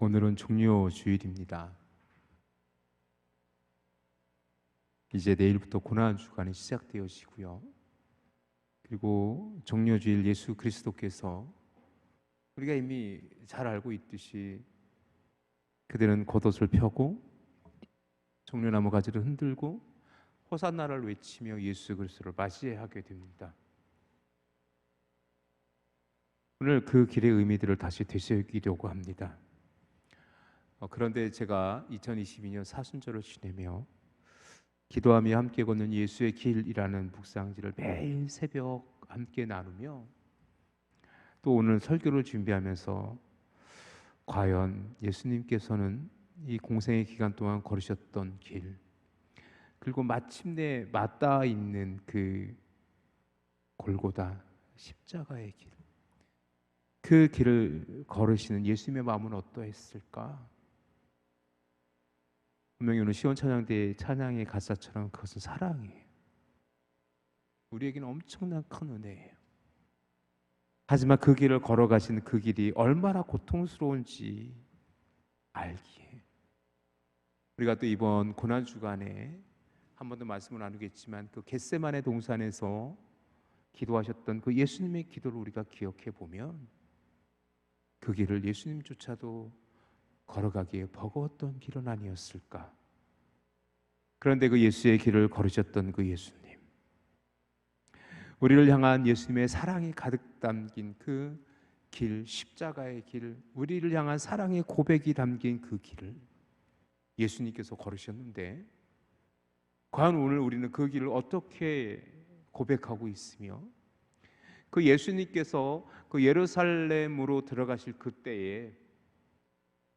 오늘은 종료 주일입니다. 이제 내일부터 고난 주간이 시작되어지고요. 그리고 종료 주일 예수 그리스도께서 우리가 이미 잘 알고 있듯이 그들은 겉옷을 펴고 종려나무 가지를 흔들고 호산나를 외치며 예수 그리스도를 맞이하게 됩니다. 오늘 그 길의 의미들을 다시 되새기려고 합니다. 그런데 제가 2022년 사순절을 지내며 기도하며 함께 걷는 예수의 길이라는 묵상지를 매일 새벽 함께 나누며 또 오늘 설교를 준비하면서 과연 예수님께서는 이 공생의 기간 동안 걸으셨던 길, 그리고 마침내 맞닿아 있는 그 골고다 십자가의 길, 그 길을 걸으시는 예수님의 마음은 어떠했을까? 분명히 오늘 시온 찬양대의 찬양의 가사처럼 그것은 사랑이에요. 우리에게는 엄청난 큰 은혜예요. 하지만 그 길을 걸어가신 그 길이 얼마나 고통스러운지 알기에 우리가 또 이번 고난 주간에 한 번 더 말씀을 나누겠지만 그 겟세마네 동산에서 기도하셨던 그 예수님의 기도를 우리가 기억해 보면 그 길을 예수님조차도 걸어가기에 버거웠던 길은 아니었을까. 그런데 그 예수의 길을 걸으셨던 그 예수님, 우리를 향한 예수님의 사랑이 가득 담긴 그 길, 십자가의 길, 우리를 향한 사랑의 고백이 담긴 그 길을 예수님께서 걸으셨는데 과연 오늘 우리는 그 길을 어떻게 고백하고 있으며 그 예수님께서 그 예루살렘으로 들어가실 그때에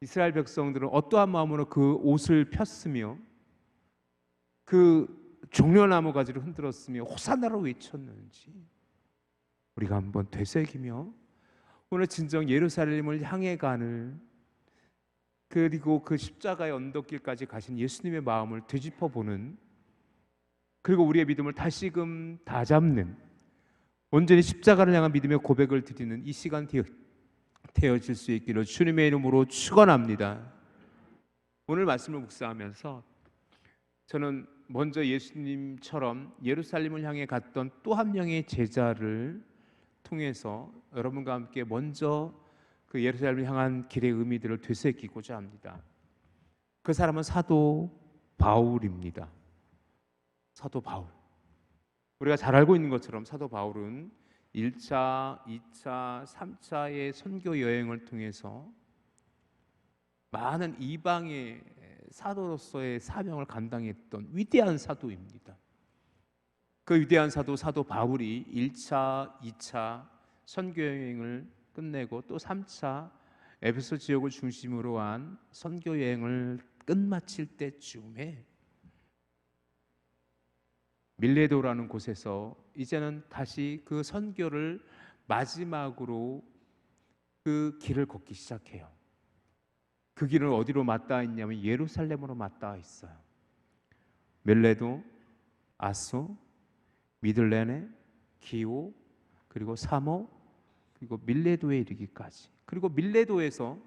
이스라엘 백성들은 어떠한 마음으로 그 옷을 폈으며 그 종려나무 가지를 흔들었으며 호산나를 외쳤는지 우리가 한번 되새기며 오늘 진정 예루살렘을 향해 가는 그리고 그 십자가의 언덕길까지 가신 예수님의 마음을 되짚어보는, 그리고 우리의 믿음을 다시금 다잡는, 온전히 십자가를 향한 믿음의 고백을 드리는 이 시간 되어질 수 있기를 주님의 이름으로 축원합니다. 오늘 말씀을 묵상하면서 저는 먼저 예수님처럼 예루살렘을 향해 갔던 또 한 명의 제자를 통해서 여러분과 함께 먼저 그 예루살렘을 향한 길의 의미들을 되새기고자 합니다. 그 사람은 사도 바울입니다. 사도 바울. 우리가 잘 알고 있는 것처럼 사도 바울은 1차, 2차, 3차의 선교 여행을 통해서 많은 이방의 사도로서의 사명을 감당했던 위대한 사도입니다. 그 위대한 사도 바울이 1차, 2차 선교 여행을 끝내고 또 3차 에베소 지역을 중심으로 한 선교 여행을 끝마칠 때쯤에 밀레도라는 곳에서 이제는 다시 그 선교를 마지막으로 그 길을 걷기 시작해요. 그 길은 어디로 맞닿아 있냐면 예루살렘으로 맞닿아 있어요. 밀레도, 아소, 미들레네, 기오, 그리고 사모, 그리고 밀레도에 이르기까지. 그리고 밀레도에서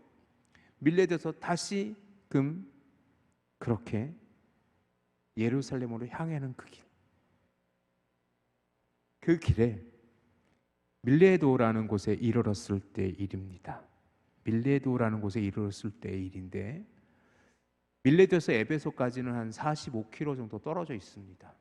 다시금 그렇게 예루살렘으로 향하는 그 길. 그 길에 밀레도라는 곳에 이르렀을 때 일입니다. 밀레도라는 곳에 이르렀을 때의 일인데 밀레도에서 에베소까지는 한 45km 정도 떨어져 있습니다.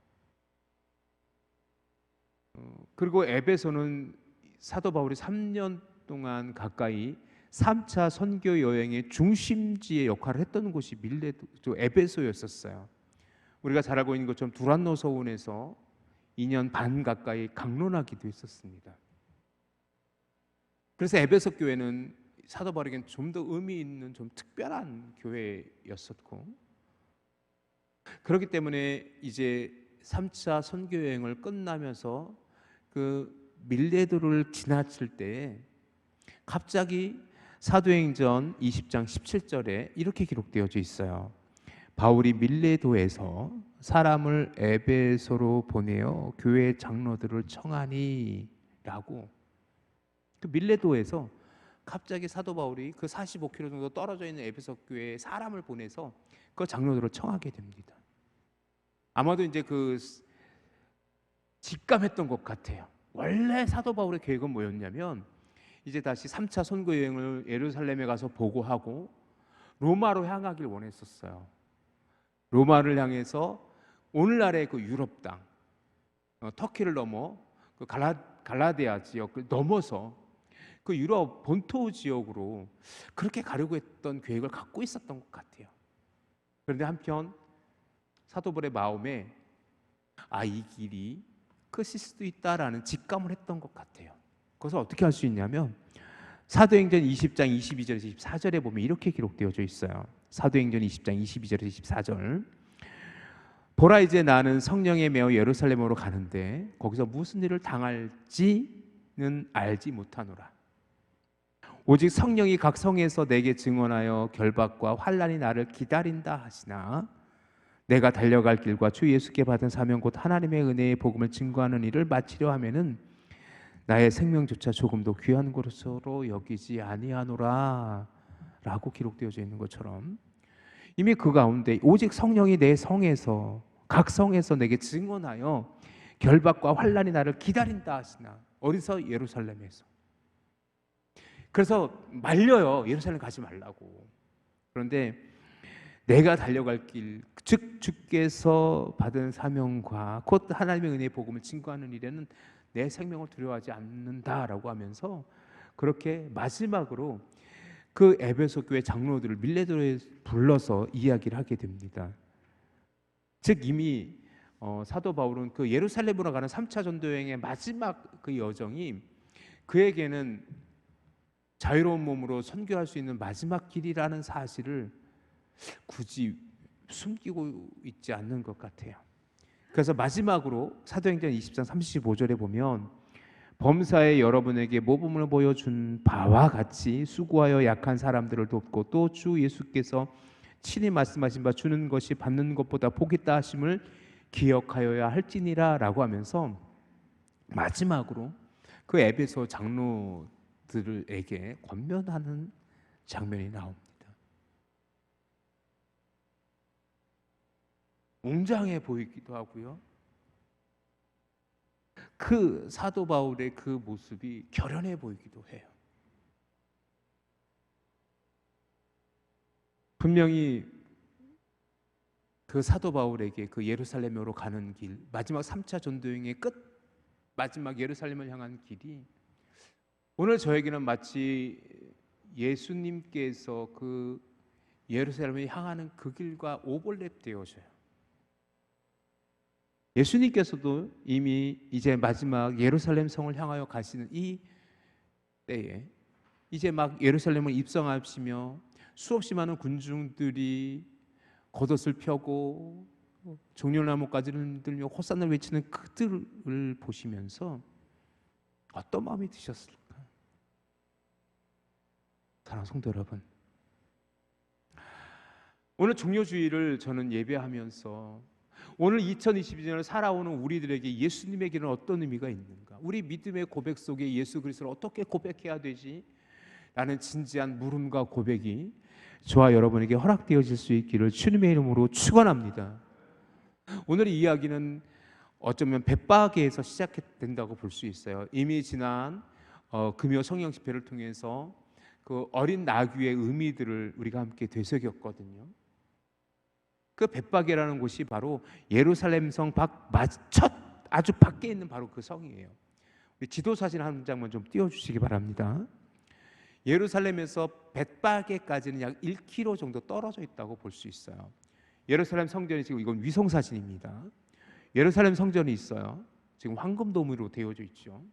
그리고 에베소는 사도 바울이 3년 동안 가까이 3차 선교 여행의 중심지의 역할을 했던 곳이 에베소였었어요. 우리가 잘 알고 있는 것처럼 두란노 서원에서 2년 반 가까이 강론하기도 했었습니다. 그래서 에베소 교회는 사도 바울에게는 좀 더 의미 있는 좀 특별한 교회였었고, 그렇기 때문에 이제 3차 선교 여행을 끝나면서 그 밀레도를 지나칠 때 갑자기 사도행전 20장 17절에 이렇게 기록되어져 있어요. 바울이 밀레도에서 사람을 에베소로 보내어 교회 장로들을 청하니 라고. 그 밀레도에서 갑자기 사도 바울이 그 45km 정도 떨어져 있는 에베소 교회에 사람을 보내서 그 장로들을 청하게 됩니다. 아마도 이제 그 직감했던 것 같아요. 원래 사도 바울의 계획은 뭐였냐면 이제 다시 3차 선교 여행을 예루살렘에 가서 보고하고 로마로 향하길 원했었어요. 로마를 향해서 오늘날의 그 유럽 땅, 터키를 넘어 그 갈라디아 지역을 넘어서 그 유럽 본토 지역으로 그렇게 가려고 했던 계획을 갖고 있었던 것 같아요. 그런데 한편 사도 바울의 마음에 이 길이 끝일 수도 있다라는 직감을 했던 것 같아요. 그것을 어떻게 할 수 있냐면 사도행전 20장 22절에서 24절에 보면 이렇게 기록되어져 있어요. 사도행전 20장 22절에서 24절. 보라, 이제 나는 성령에 매어 예루살렘으로 가는데 거기서 무슨 일을 당할지는 알지 못하노라. 오직 성령이 각 성에서 내게 증언하여 결박과 환난이 나를 기다린다 하시나 내가 달려갈 길과 주 예수께 받은 사명 곧 하나님의 은혜의 복음을 증거하는 일을 마치려 하면은 나의 생명조차 조금도 귀한 것으로 여기지 아니하노라 라고 기록되어져 있는 것처럼 이미 그 가운데 오직 성령이 내 성에서 각 성에서 내게 증언하여 결박과 환난이 나를 기다린다 하시나. 어디서? 예루살렘에서. 그래서 말려요. 예루살렘 가지 말라고. 그런데 내가 달려갈 길, 즉 주께서 받은 사명과 곧 하나님의 은혜의 복음을 증거하는 일에는 내 생명을 두려워하지 않는다라고 하면서 그렇게 마지막으로 그 에베소 교회 장로들을 밀레도에 불러서 이야기를 하게 됩니다. 즉 이미 사도 바울은 그 예루살렘으로 가는 3차 전도 여행의 마지막 그 여정이 그에게는 자유로운 몸으로 선교할 수 있는 마지막 길이라는 사실을 굳이 숨기고 있지 않는 것 같아요. 그래서 마지막으로 사도행전 20장 35절에 보면 범사에 여러분에게 모범을 보여준 바와 같이 수고하여 약한 사람들을 돕고 또 주 예수께서 친히 말씀하신 바 주는 것이 받는 것보다 복이 있다 하심을 기억하여야 할지니라 라고 하면서 마지막으로 그 에베소 장로들에게 권면하는 장면이 나옵니다. 웅장해 보이기도 하고요. 그 사도 바울의 그 모습이 결연해 보이기도 해요. 분명히 그 사도 바울에게 그 예루살렘으로 가는 길, 마지막 3차 전도여행의 끝, 마지막 예루살렘을 향한 길이 오늘 저에게는 마치 예수님께서 그 예루살렘을 향하는 그 길과 오버랩 되어져요. 예수님께서도 이미 이제 마지막 예루살렘 성을 향하여 가시는 이 때에 이제 막 예루살렘을 입성하시며 수없이 많은 군중들이 겉옷을 펴고 종려나무까지를 흔들며 호산나를 외치는 그들을 보시면서 어떤 마음이 드셨을까? 사랑하는 성도 여러분, 오늘 종료주일을 저는 예배하면서 오늘 2022년을 살아오는 우리들에게 예수님의 길은 어떤 의미가 있는가? 우리 믿음의 고백 속에 예수 그리스도를 어떻게 고백해야 되지? 라는 진지한 물음과 고백이 저와 여러분에게 허락되어질 수 있기를 주님의 이름으로 축원합니다. 오늘 이 이야기는 어쩌면 벳바게에서 시작된다고 볼 수 있어요. 이미 지난 금요 성령 집회를 통해서 그 어린 나귀의 의미들을 우리가 함께 되새겼거든요. 그 벳바게라는 곳이 바로 예루살렘 성 첫 아주 밖에 있는 바로 그 성이에요. 우리 지도 사진 한 장만 좀 띄워주시기 바랍니다. 예루살렘에서 벳바게까지는 약 1km 정도 떨어져 있다고 볼 수 있어요. 예루살렘 성전이 지금 이건 위성 사진입니다. 예루살렘 성전이 있어요. 지금 황금돔으로 되어져 있죠.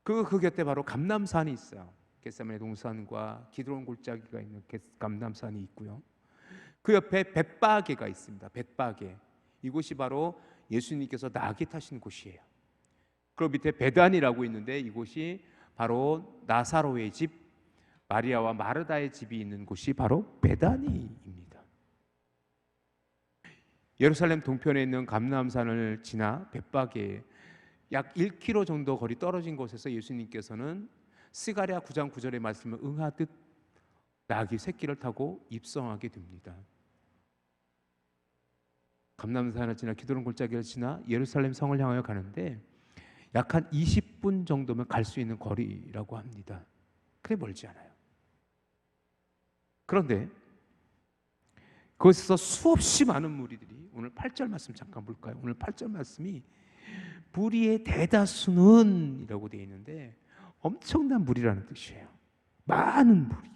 그 곁에 바로 감람산이 있어요. 겟세마네 동산과 기드론 골짜기가 있는 감람산이 있고요. 그 옆에 벳바게가 있습니다. 벳바게. 이곳이 바로 예수님께서 나귀 타신 곳이에요. 그 밑에 베단이라고 있는데 이곳이 바로 나사로의 집, 마리아와 마르다의 집이 있는 곳이 바로 베다니입니다. 예루살렘 동편에 있는 감람산을 지나 벳바게 약 1km 정도 거리 떨어진 곳에서 예수님께서는 스가랴 9장 9절의 말씀을 응하듯 낙이 새끼를 타고 입성하게 됩니다. 감람산을 지나 기드론 골짜기를 지나 예루살렘 성을 향하여 가는데 약 한 20분 정도면 갈 수 있는 거리라고 합니다. 그래 멀지 않아요. 그런데 그곳에서 수없이 많은 무리들이, 오늘 8절 말씀 잠깐 볼까요? 오늘 8절 말씀이 무리의 대다수는 이라고 되어 있는데 엄청난 무리라는 뜻이에요. 많은 무리,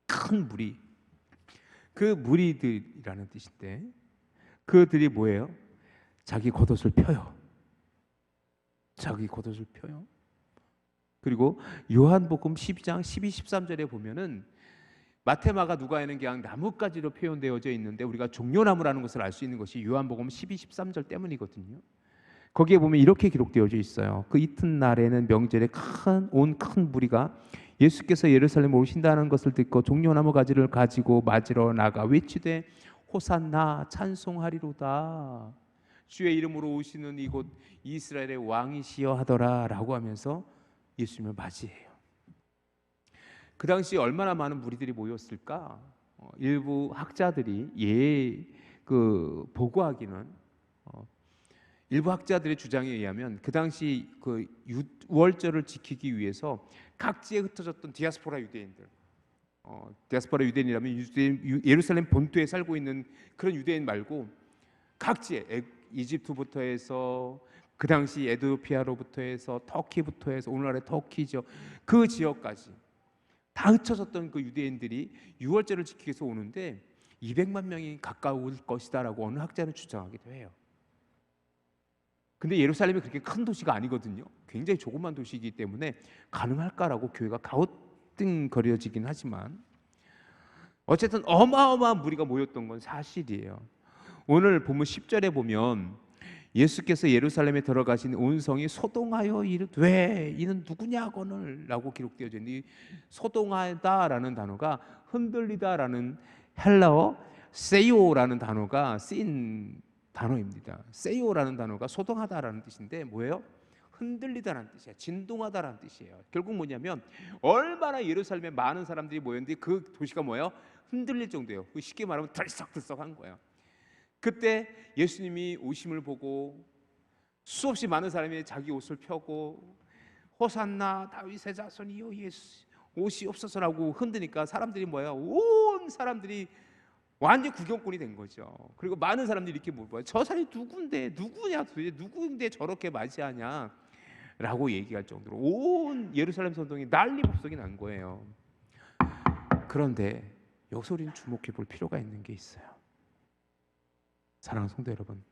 큰 무리, 그 무리들이라는 뜻인데 그들이 뭐예요? 자기 겉옷을 펴요. 자기 겉옷을 펴요. 그리고 요한복음 12장 12, 13절에 보면은 마테마가 누가에는 그냥 나뭇가지로 표현되어져 있는데 우리가 종려나무라는 것을 알 수 있는 것이 요한복음 12, 13절 때문이거든요. 거기에 보면 이렇게 기록되어져 있어요. 그 이튿날에는 명절에 온 큰 무리가 예수께서 예루살렘에 오신다는 것을 듣고 종려나무 가지를 가지고 맞으러 나가 외치되 호산나 찬송하리로다. 주의 이름으로 오시는 이곳 이스라엘의 왕이시여 하더라 라고 하면서 예수님을 맞이해요. 그 당시 얼마나 많은 무리들이 모였을까? 일부 학자들이 보고하기는 일부 학자들의 주장에 의하면 그 당시 그 유월절을 지키기 위해서 각지에 흩어졌던 디아스포라 유대인들, 디아스포라 유대인이라면 예루살렘 본토에 살고 있는 그런 유대인 말고 각지에 이집트부터 해서 그 당시 에티오피아로부터 해서 터키부터 해서 오늘날의 터키죠. 그 지역까지 다 흩어졌던 그 유대인들이 유월절을 지키기 위해서 오는데 200만 명이 가까울 것이다라고 어느 학자는 주장하기도 해요. 근데 예루살렘이 그렇게 큰 도시가 아니거든요. 굉장히 조그만 도시이기 때문에 가능할까라고 교회가 가우뚱거려지긴 하지만 어쨌든 어마어마한 무리가 모였던 건 사실이에요. 오늘 본문 10절에 보면 예수께서 예루살렘에 들어가신 온 성이 소동하여 이르되 이는 누구냐거늘 라고 기록되어져 있는데, 소동하다라는 단어가 흔들리다라는 헬라어 세이오라는 단어가 쓰인 단어입니다. 세이오라는 단어가 소동하다라는 뜻인데 뭐예요? 흔들리다라는 뜻이에요. 진동하다라는 뜻이에요. 결국 뭐냐면 얼마나 예루살렘에 많은 사람들이 모였는데 그 도시가 뭐예요? 흔들릴 정도예요. 쉽게 말하면 들썩들썩한 거예요. 그때 예수님이 오심을 보고 수없이 많은 사람이 자기 옷을 펴고 호산나 다윗의 자손이여 예수 오시옵소서라고 흔드니까 사람들이 뭐야? 온 사람들이 완전 구경꾼이 된 거죠. 그리고 많은 사람들이 이렇게 물어봐요. 저 사람이 누구냐 도대체 누구인데 저렇게 맞이하냐 라고 얘기할 정도로 온 예루살렘 성동이 난리법석이 난 거예요. 그런데 여기서 우리는 주목해 볼 필요가 있는 게 있어요. 사랑하는 성도 여러분,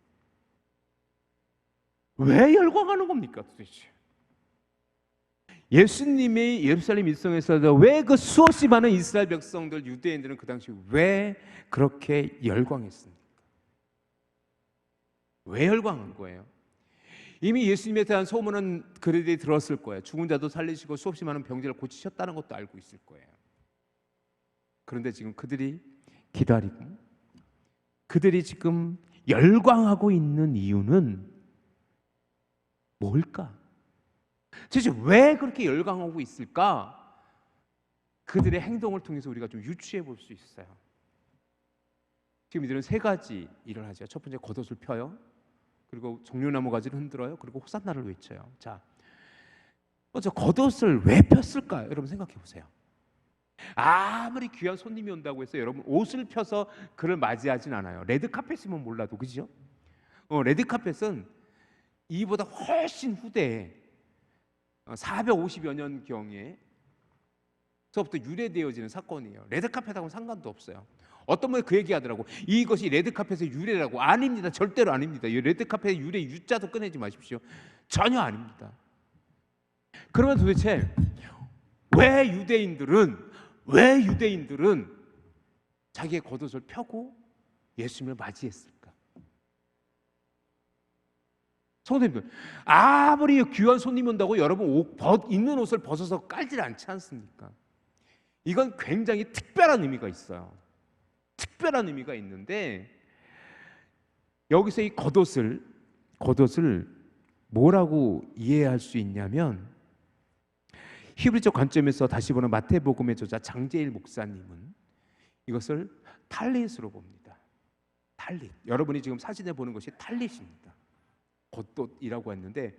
왜 열광하는 겁니까 도대체? 예수님이 예루살렘 일성에서 왜 그 수없이 많은 이스라엘 백성들 유대인들은 그 당시 왜 그렇게 열광했습니까? 왜 열광한 거예요? 이미 예수님에 대한 소문은 그들이 들었을 거예요. 죽은 자도 살리시고 수없이 많은 병자를 고치셨다는 것도 알고 있을 거예요. 그런데 지금 그들이 기다리고 그들이 지금 열광하고 있는 이유는 뭘까? 도대체 왜 그렇게 열광하고 있을까? 그들의 행동을 통해서 우리가 좀 유추해 볼 수 있어요. 지금 이들은 세 가지 일을 하죠. 첫 번째, 겉옷을 펴요. 그리고 종려나무 가지를 흔들어요. 그리고 호산나를 외쳐요. 자, 먼저 겉옷을 왜 폈을까요? 여러분 생각해 보세요. 아무리 귀한 손님이 온다고 해서 여러분 옷을 펴서 그를 맞이하진 않아요. 레드카펫이면 몰라도, 그죠? 레드카펫은 이보다 훨씬 후대에 450여 년경에 서부터 유래되어지는 사건이에요. 레드카펫하고는 상관도 없어요. 어떤 분이 그 얘기하더라고. 이것이 레드카펫의 유래라고. 아닙니다. 절대로 아닙니다. 이 레드카펫의 유래 유자도 꺼내지 마십시오. 전혀 아닙니다. 그러면 도대체 왜 유대인들은 자기의 겉옷을 펴고 예수님을 맞이했을까? 성도님들, 아무리 귀한 손님이 온다고 여러분 있는 옷을 벗어서 깔질 않지 않습니까? 이건 굉장히 특별한 의미가 있어요. 특별한 의미가 있는데 여기서 이 겉옷을 뭐라고 이해할 수 있냐면 히브리적 관점에서 다시 보는 마태복음의 저자 장제일 목사님은 이것을 탈릿으로 봅니다. 탈릿. 여러분이 지금 사진에 보는 것이 탈릿입니다. 겉옷이라고 했는데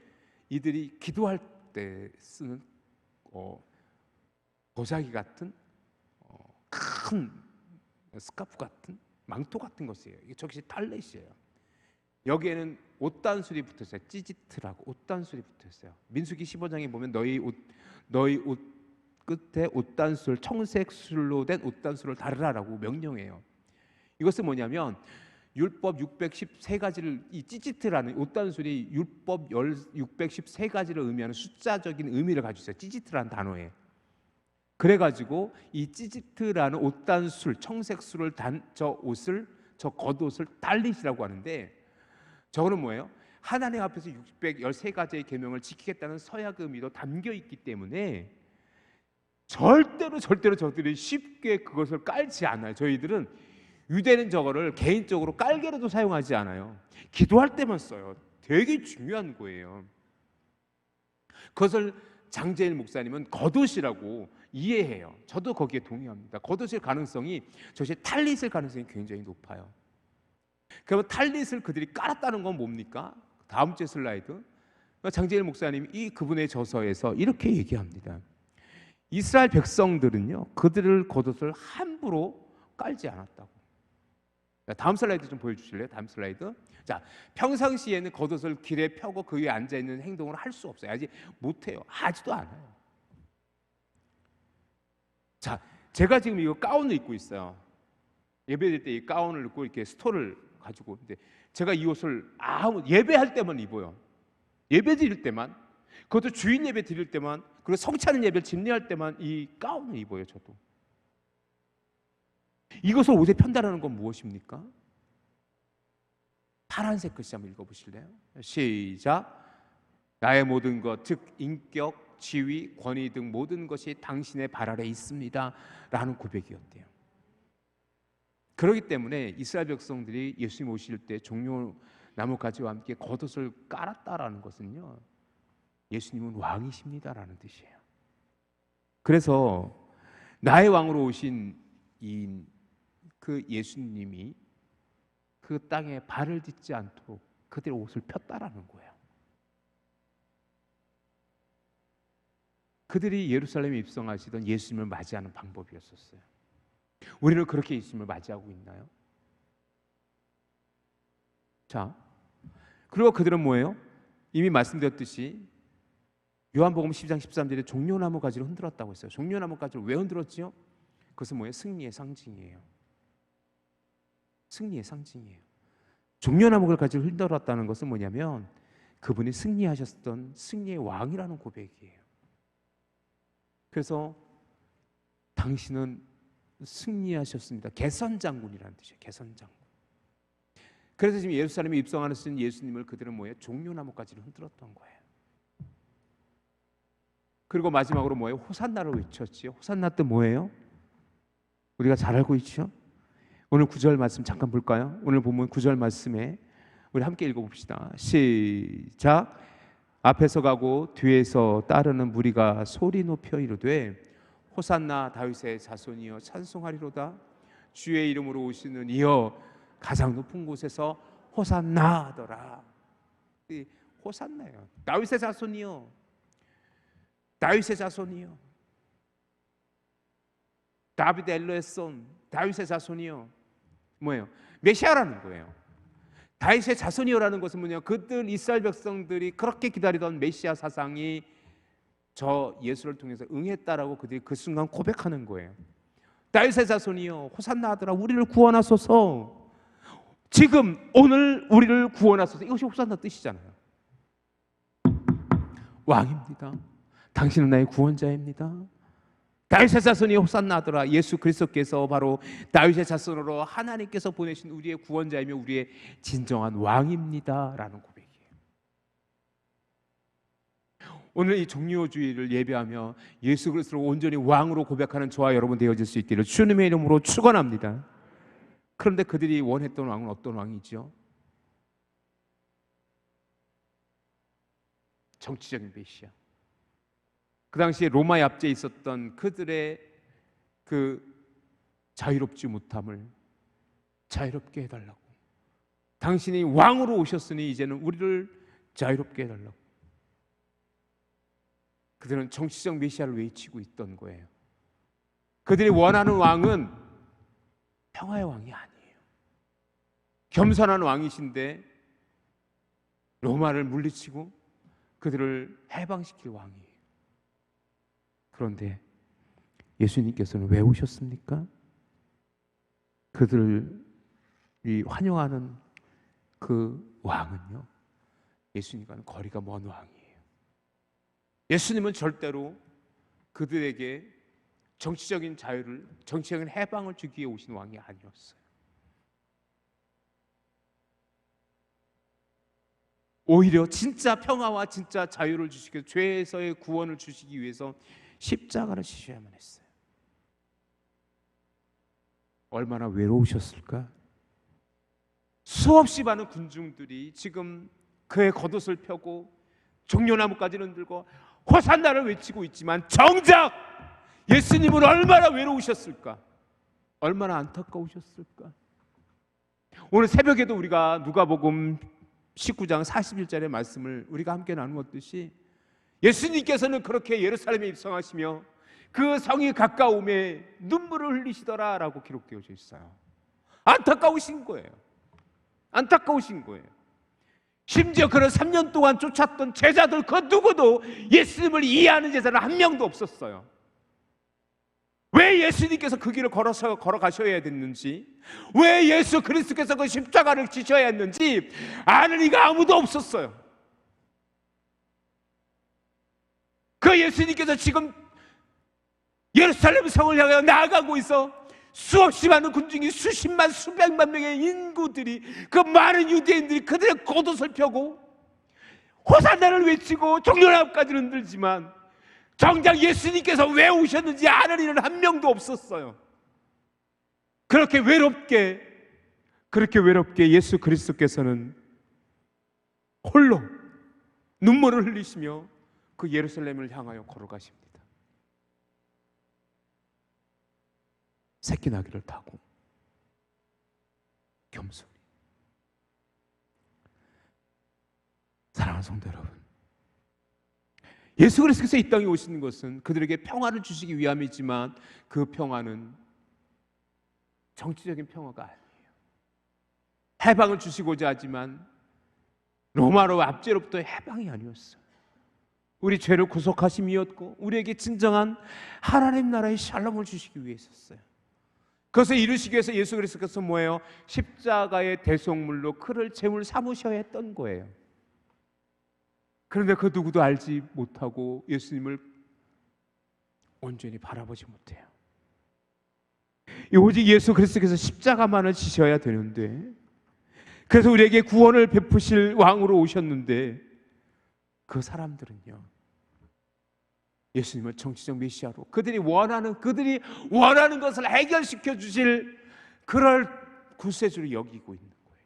이들이 기도할 때 쓰는 도자기 같은 큰 스카프 같은 망토 같은 것이에요. 이게 저것이 탈릿이에요. 여기에는 옷단술이 붙었어요. 찌지트라고 옷단술이 붙었어요. 민수기 15장에 보면 너희 옷 끝에 옷단술, 청색 술로 된 옷단술을 다르라라고 명령해요. 이것은 뭐냐면 율법 613가지를 이 찌지트라는 옷단술이 율법 613가지를 의미하는 숫자적인 의미를 가지고 있어요. 찌지트라는 단어에. 그래가지고 이 찌지트라는 옷단술, 청색술을 저 옷을, 저 겉옷을 탈릿이라고 하는데 저거는 뭐예요? 하나님 앞에서 613가지의 계명을 지키겠다는 서약의 의미도 담겨 있기 때문에 절대로 저들이 쉽게 그것을 깔지 않아요. 저희들은 유대는 저거를 개인적으로 깔개로도 사용하지 않아요. 기도할 때만 써요. 되게 중요한 거예요. 그것을 장제일 목사님은 겉옷이라고 이해해요. 저도 거기에 동의합니다. 겉옷일 가능성이, 저것이 탈릿일 가능성이 굉장히 높아요. 그러면 탈릿을 그들이 깔았다는 건 뭡니까? 다음 주 슬라이드. 장제일 목사님이 이 그분의 저서에서 이렇게 얘기합니다. 이스라엘 백성들은요, 그들을 겉옷을 함부로 깔지 않았다고. 다음 슬라이드 좀 보여주실래요? 다음 슬라이드. 자, 평상시에는 겉옷을 길에 펴고 그 위에 앉아 있는 행동을 할 수 없어요. 아직 못해요. 하지도 않아요. 자, 제가 지금 이거 가운을 입고 있어요. 예배드릴 때 이 가운을 입고 이렇게 스토를 가지고, 근데 제가 이 옷을 예배할 때만 입어요. 예배 드릴 때만, 그것도 주일 예배 드릴 때만, 그리고 성찬 예배를 집례할 때만 이 가운을 입어요. 저도. 이것을 옷에 편다라는 건 무엇입니까? 파란색 글씨 한번 읽어보실래요? 시작. 나의 모든 것, 즉 인격, 지위, 권위 등 모든 것이 당신의 발 아래 있습니다 라는 고백이었대요. 그렇기 때문에 이스라엘 백성들이 예수님 오실 때 종려 나뭇가지와 함께 겉옷을 깔았다라는 것은요, 예수님은 왕이십니다라는 뜻이에요. 그래서 나의 왕으로 오신 그 예수님이 그 땅에 발을 딛지 않도록 그들의 옷을 폈다라는 거예요. 그들이 예루살렘에 입성하시던 예수님을 맞이하는 방법이었었어요. 우리는 그렇게 예수님을 맞이하고 있나요? 자, 그리고 그들은 뭐예요? 이미 말씀드렸듯이 요한복음 10장 13절에 종려나무 가지를 흔들었다고 했어요. 종려나무 가지를 왜 흔들었지요? 그것은 뭐예요? 승리의 상징이에요. 승리의 상징이에요. 종려나무 가지를 흔들었다는 것은 뭐냐면 그분이 승리하셨던 승리의 왕이라는 고백이에요. 그래서 당신은 승리하셨습니다. 개선장군이라는 뜻이에요. 개선장군. 그래서 지금 예루살렘에 입성하신 예수님을 그들은 뭐예요? 종려나무까지를 흔들었던 거예요. 그리고 마지막으로 뭐예요? 호산나를 외쳤지요. 호산나 뜻 뭐예요? 우리가 잘 알고 있죠? 오늘 9절 말씀 잠깐 볼까요? 오늘 보면 9절 말씀에 우리 함께 읽어봅시다. 시작. 앞에서 가고 뒤에서 따르는 무리가 소리 높여 이르되 호산나 다윗의 자손이여 찬송하리로다. 주의 이름으로 오시는 이여 가장 높은 곳에서 호산나 하더라. 호산나요. 다윗의 자손이여, 다윗의 자손이여, 다비드 엘로의 손, 다윗의 자손이여. 뭐예요? 메시아라는 거예요. 다윗의 자손이여라는 것은 뭐냐? 그들 이스라엘 백성들이 그렇게 기다리던 메시아 사상이 저 예수를 통해서 응했다라고 그들이 그 순간 고백하는 거예요. 다윗의 자손이여 호산나 하더라. 우리를 구원하소서. 지금 오늘 우리를 구원하소서. 이것이 호산나 뜻이잖아요. 왕입니다. 당신은 나의 구원자입니다. 다윗의 자손이 호산나 하더라. 예수 그리스도께서 바로 다윗의 자손으로 하나님께서 보내신 우리의 구원자이며 우리의 진정한 왕입니다 라는 고백이에요. 오늘 이 종료주의를 예배하며 예수 그리스도를 온전히 왕으로 고백하는 저와 여러분 되어질 수 있기를 주님의 이름으로 축원합니다. 그런데 그들이 원했던 왕은 어떤 왕이죠? 정치적인 메시아. 그 당시에 로마 납치에 있었던 그들의 그 자유롭지 못함을 자유롭게 해달라고, 당신이 왕으로 오셨으니 이제는 우리를 자유롭게 해달라고 그들은 정치적 메시아를 외치고 있던 거예요. 그들이 원하는 왕은 평화의 왕이 아니에요. 겸손한 왕이신데 로마를 물리치고 그들을 해방시킬 왕이에요. 그런데 예수님께서는 왜 오셨습니까? 그들이 환영하는 그 왕은요, 예수님과는 거리가 먼 왕이에요. 예수님은 절대로 그들에게 정치적인 자유를, 정치적인 해방을 주기 위해 오신 왕이 아니었어요. 오히려 진짜 평화와 진짜 자유를 주시기 위해서, 죄에서의 구원을 주시기 위해서 십자가를 지셔야만 했어요. 얼마나 외로우셨을까? 수없이 많은 군중들이 지금 그의 겉옷을 펴고 종려나무까지는 흔들고 호산나를 외치고 있지만 정작 예수님은 얼마나 외로우셨을까? 얼마나 안타까우셨을까? 오늘 새벽에도 우리가 누가복음 19장 41절의 말씀을 우리가 함께 나누었듯이 예수님께서는 그렇게 예루살렘에 입성하시며 그 성이 가까움에 눈물을 흘리시더라 라고 기록되어져 있어요. 안타까우신 거예요. 안타까우신 거예요. 심지어 그를 3년 동안 쫓았던 제자들 그 누구도 예수님을 이해하는 제자는 한 명도 없었어요. 왜 예수님께서 그 길을 걸어가셔야 됐는지, 왜 예수 그리스도께서 그 십자가를 지셔야 했는지 아는 이가 아무도 없었어요. 그 예수님께서 지금 예루살렘 성을 향해 나아가고 있어 수없이 많은 군중이, 수십만 수백만 명의 인구들이, 그 많은 유대인들이 그들의 겉옷을 펴고 호산나를 외치고 종려나무까지는 흔들지만 정작 예수님께서 왜 오셨는지 아는 이는 한 명도 없었어요. 그렇게 외롭게 예수 그리스도께서는 홀로 눈물을 흘리시며 그 예루살렘을 향하여 걸어가십니다. 새끼나귀를 타고 겸손히. 사랑하는 성도 여러분, 예수 그리스도께서 이 땅에 오시는 것은 그들에게 평화를 주시기 위함이지만 그 평화는 정치적인 평화가 아니에요. 해방을 주시고자 하지만 로마로 압제로부터의 해방이 아니었어요. 우리 죄를 구속하심이었고 우리에게 진정한 하나님 나라의 샬롬을 주시기 위해서였어요. 그것을 이루시기 위해서 예수 그리스도께서 뭐예요? 십자가의 대속물로 그를 제물 삼으셔야 했던 거예요. 그런데 그 누구도 알지 못하고 예수님을 온전히 바라보지 못해요. 오직 예수 그리스도께서 십자가만을 지셔야 되는데, 그래서 우리에게 구원을 베푸실 왕으로 오셨는데 그 사람들은요, 예수님을 정치적 메시아로 그들이 원하는 것을 해결시켜 주실 그럴 구세주로 여기고 있는 거예요.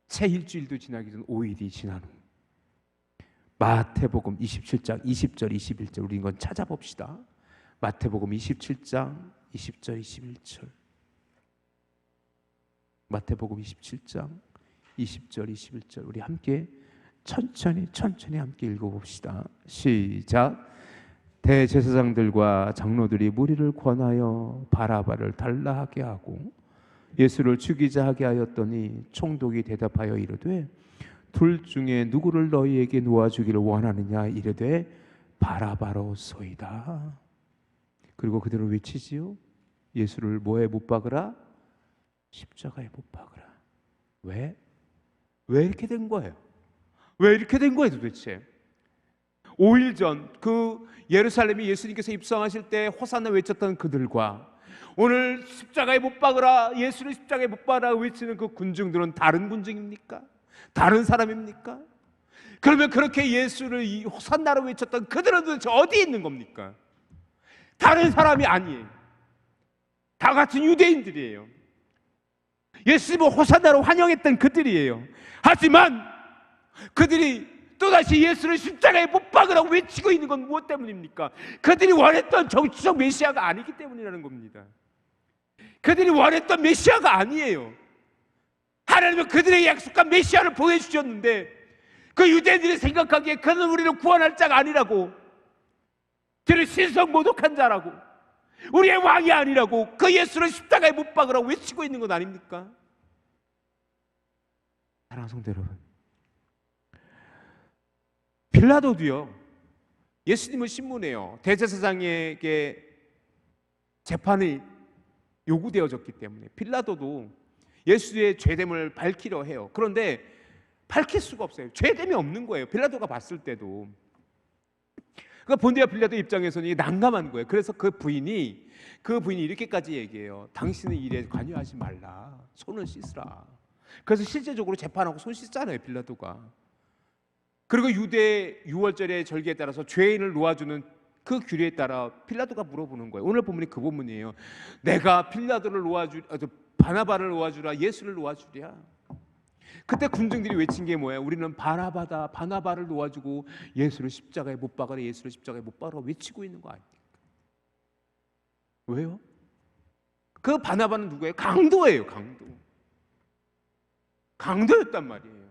채 일주일도 지나기 전 5일이 지난 후 마태복음 27장 20절 21절 우리 이건 찾아봅시다. 마태복음 27장 20절 21절 마태복음 27장 20절 21절 우리 함께 천천히 함께 읽어봅시다. 시작. 대제사장들과 장로들이 무리를 권하여 바라바를 달라하게 하고 예수를 죽이자 하게 하였더니 총독이 대답하여 이르되 둘 중에 누구를 너희에게 놓아주기를 원하느냐 이르되 바라바로소이다. 그리고 그대로 외치지요. 예수를 뭐에 못 박으라? 십자가에 못 박으라. 왜 이렇게 된 거예요? 왜 이렇게 된 거예요 도대체? 5일 전 그 예루살렘에 예수님께서 입성하실 때 호산나 외쳤던 그들과 오늘 십자가에 못 박으라, 예수를 십자가에 못 박으라 외치는 그 군중들은 다른 군중입니까? 다른 사람입니까? 그러면 그렇게 예수를 이 호산나로 외쳤던 그들은 도대체 어디에 있는 겁니까? 다른 사람이 아니에요. 다 같은 유대인들이에요. 예수님을 호산나로 환영했던 그들이에요. 하지만 그들이 또다시 예수를 십자가에 못 박으라고 외치고 있는 건 무엇 때문입니까? 그들이 원했던 정치적 메시아가 아니기 때문이라는 겁니다. 그들이 원했던 메시아가 아니에요. 하나님은 그들에게 약속한 메시아를 보여주셨는데 그 유대인들이 생각하기에 그는 우리를 구원할 자가 아니라고, 그는 신성 모독한 자라고, 우리의 왕이 아니라고 그 예수를 십자가에 못 박으라고 외치고 있는 것 아닙니까? 사랑하는 성도 여러분, 빌라도도요, 예수님을 신문해요. 대제사장에게 재판이 요구되어졌기 때문에 빌라도도 예수의 죄됨을 밝히려 해요. 그런데 밝힐 수가 없어요. 죄됨이 없는 거예요. 빌라도가 봤을 때도. 그러니까 본디아 빌라도 입장에서는 난감한 거예요. 그래서 그 부인이 이렇게까지 얘기해요. 당신은 일에 관여하지 말라. 손을 씻으라. 그래서 실제적으로 재판하고 손 씻잖아요, 빌라도가. 그리고 유대 유월절의 절기에 따라서 죄인을 놓아주는 그 규례에 따라 빌라도가 물어보는 거예요. 오늘 본문이 그 본문이에요. 내가 빌라도를 바나바를 놓아주라, 예수를 놓아주랴. 그때 군중들이 외친 게 뭐예요? 우리는 바나바를 놓아주고 예수를 십자가에 못 박아라, 예수를 십자가에 못 박아라 외치고 있는 거 아닙니까? 왜요? 그 바나바는 누구예요? 강도예요. 강도였단 말이에요.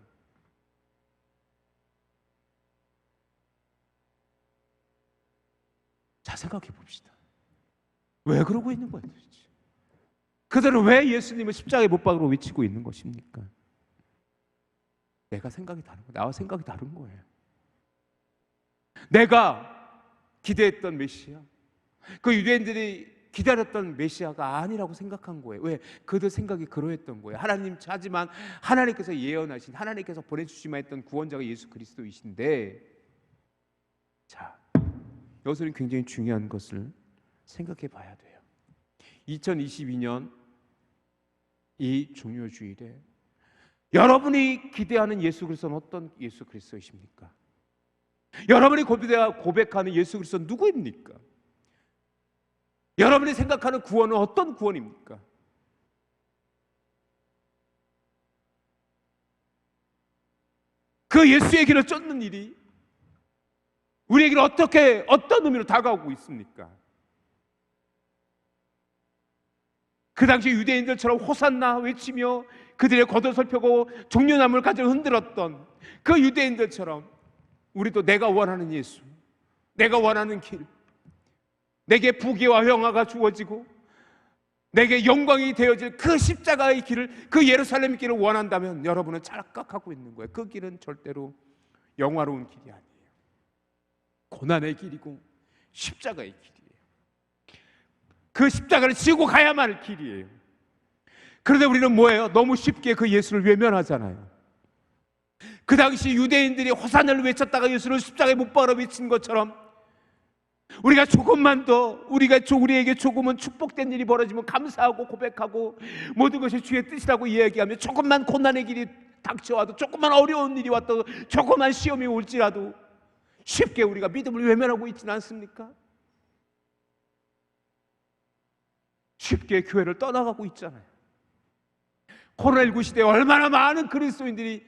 자, 생각해 봅시다. 왜 그러고 있는 거예요, 도대체? 그들은 왜 예수님을 십자가에 못 박으러 외치고 있는 것입니까? 내가 생각이 다른 거예요. 나와 생각이 다른 거예요. 내가 기대했던 메시아, 그 유대인들이 기다렸던 메시아가 아니라고 생각한 거예요. 왜? 그들 생각이 그러했던 거예요. 하나님 하지만 하나님께서 예언하신, 하나님께서 보내주시만 했던 구원자가 예수 그리스도이신데, 자, 여기서는 굉장히 중요한 것을 생각해 봐야 돼요. 2022년 이 종료주일에 여러분이 기대하는 예수 그리스도는 어떤 예수 그리스도이십니까? 여러분이 고백하는 예수 그리스도는 누구입니까? 여러분이 생각하는 구원은 어떤 구원입니까? 그 예수의 길을 쫓는 일이 우리에게는 어떤 의미로 다가오고 있습니까? 그 당시 유대인들처럼 호산나 외치며 그들의 겉옷을 펴고 종려나무를 가지고 흔들었던 그 유대인들처럼 우리도 내가 원하는 예수, 내가 원하는 길, 내게 부귀와 영화가 주어지고 내게 영광이 되어질 그 십자가의 길을, 그 예루살렘 길을 원한다면 여러분은 착각하고 있는 거예요. 그 길은 절대로 영화로운 길이 아니에요. 고난의 길이고 십자가의 길이에요. 그 십자가를 지고 가야만 할 길이에요. 그런데 우리는 뭐예요? 너무 쉽게 그 예수를 외면하잖아요. 그 당시 유대인들이 호산나를 외쳤다가 예수를 십자가에 못 박으라 외친 것처럼 우리가 조금만 더 우리에게 조금은 축복된 일이 벌어지면 감사하고 고백하고 모든 것이 주의 뜻이라고 이야기하며 조금만 고난의 길이 닥쳐와도, 조금만 어려운 일이 왔다도, 조금만 시험이 올지라도 쉽게 우리가 믿음을 외면하고 있지는 않습니까? 쉽게 교회를 떠나가고 있잖아요. 코로나19 시대에 얼마나 많은 그리스도인들이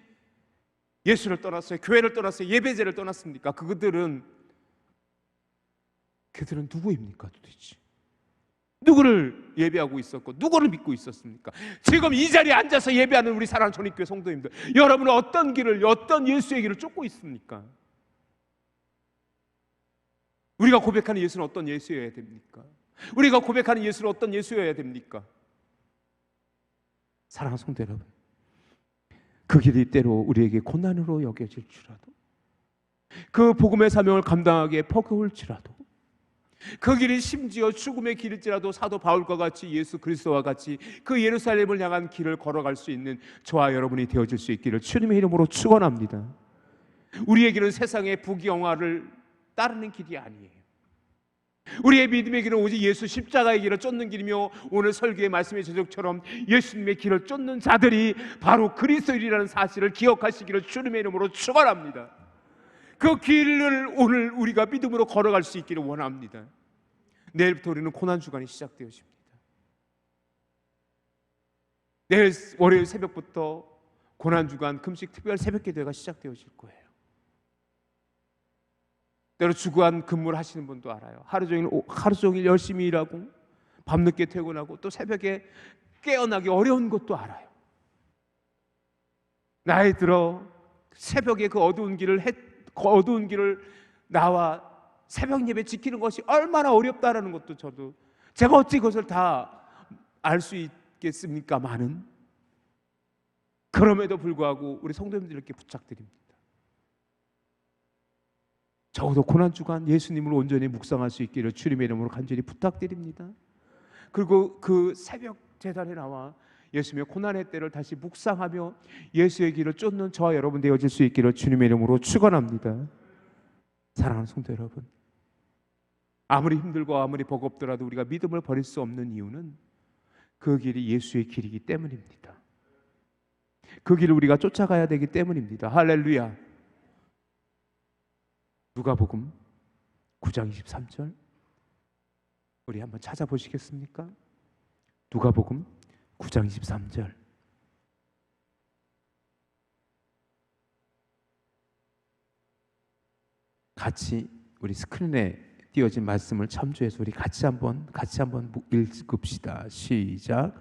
예수를 떠났어요. 교회를 떠났어요. 예배제를 떠났습니까? 그들은 누구입니까 도대체? 누구를 예배하고 있었고 누구를 믿고 있었습니까? 지금 이 자리에 앉아서 예배하는 우리 사랑하는 전입교회 성도님들, 여러분은 어떤 길을, 어떤 예수의 길을 쫓고 있습니까? 우리가 고백하는 예수는 어떤 예수여야 됩니까? 우리가 고백하는 예수는 어떤 예수여야 됩니까? 사랑하는 성도 여러분, 그 길이 때로 우리에게 고난으로 여겨질지라도, 그 복음의 사명을 감당하기에 버거울지라도, 그 길이 심지어 죽음의 길일지라도 사도 바울과 같이 예수 그리스도와 같이 그 예루살렘을 향한 길을 걸어갈 수 있는 저와 여러분이 되어질 수 있기를 주님의 이름으로 축원합니다. 우리의 길은 세상의 부귀영화를 따르는 길이 아니에요. 우리의 믿음의 길은 오직 예수 십자가의 길을 쫓는 길이며, 오늘 설교의 말씀의 제적처럼 예수님의 길을 쫓는 자들이 바로 그리스도인이라는 사실을 기억하시기를 주님의 이름으로 축원합니다. 그 길을 오늘 우리가 믿음으로 걸어갈 수 있기를 원합니다. 내일부터 우리는 고난주간이 시작되어집니다. 내일 월요일 새벽부터 고난주간 금식 특별 새벽기도회가 시작되어질 거예요. 때로 주간 근무를 하시는 분도 알아요. 하루 종일 열심히 일하고 밤늦게 퇴근하고 또 새벽에 깨어나기 어려운 것도 알아요. 나이 들어 새벽에 그 어두운 길을 나와 새벽 예배 지키는 것이 얼마나 어렵다라는 것도 제가 어찌 그것을 다 알 수 있겠습니까마는, 그럼에도 불구하고 우리 성도님들께 부탁드립니다. 적어도 고난주간 예수님을 온전히 묵상할 수 있기를 주님의 이름으로 간절히 부탁드립니다. 그리고 그 새벽 제단에 나와 예수님의 고난의 때를 다시 묵상하며 예수의 길을 쫓는 저와 여러분 되어질 수 있기를 주님의 이름으로 축원합니다. 사랑하는 성도 여러분, 아무리 힘들고 아무리 버겁더라도 우리가 믿음을 버릴 수 없는 이유는 그 길이 예수의 길이기 때문입니다. 그 길을 우리가 쫓아가야 되기 때문입니다. 할렐루야. 누가복음 9장 23절 우리 한번 찾아보시겠습니까? 누가복음 9장 23절. 같이 우리 스크린에 띄어진 말씀을 참조해서 우리 같이 한번 읽읍시다. 시작.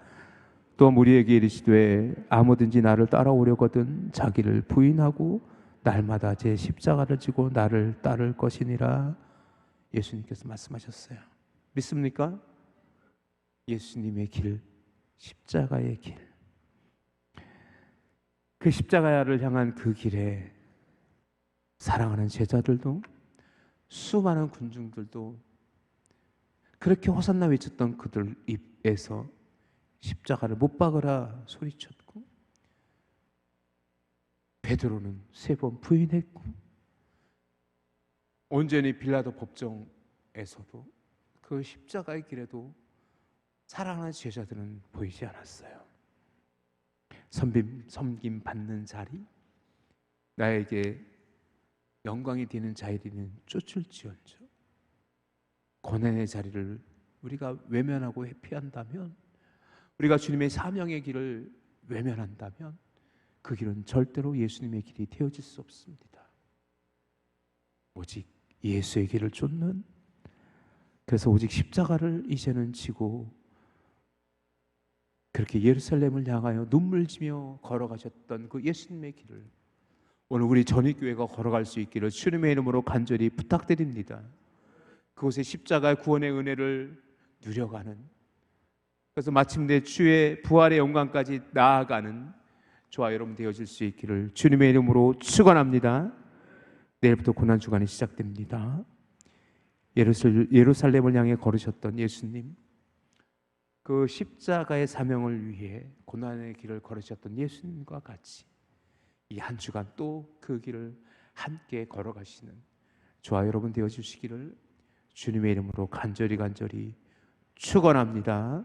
또 무리에게 이르시되 아무든지 나를 따라오려거든 자기를 부인하고 날마다 제 십자가를 지고 나를 따를 것이니라. 예수님께서 말씀하셨어요. 믿습니까? 예수님의 길, 십자가의 길, 그 십자가를 향한 그 길에 사랑하는 제자들도 수많은 군중들도 그렇게 호산나 외쳤던 그들 입에서 십자가를 못 박으라 소리쳤고, 베드로는 3번 부인했고, 온전히 빌라도 법정에서도 그 십자가의 길에도 사랑하는 제자들은 보이지 않았어요. 섬김 받는 자리, 나에게 영광이 되는 자리는 쫓을지언정 고난의 자리를 우리가 외면하고 회피한다면, 우리가 주님의 사명의 길을 외면한다면 그 길은 절대로 예수님의 길이 되어질 수 없습니다. 오직 예수의 길을 쫓는, 그래서 오직 십자가를 이제는 지고 그렇게 예루살렘을 향하여 눈물지며 걸어가셨던 그 예수님의 길을 오늘 우리 전익교회가 걸어갈 수 있기를 주님의 이름으로 간절히 부탁드립니다. 그곳에 십자가의 구원의 은혜를 누려가는, 그래서 마침내 주의 부활의 영광까지 나아가는 저와 여러분 되어질 수 있기를 주님의 이름으로 축원합니다. 내일부터 고난주간이 시작됩니다. 예루살렘을 향해 걸으셨던 예수님, 그 십자가의 사명을 위해 고난의 길을 걸으셨던 예수님과 같이 이 한 주간 또 그 길을 함께 걸어가시는 저와 여러분 되어 주시기를 주님의 이름으로 간절히 축원합니다.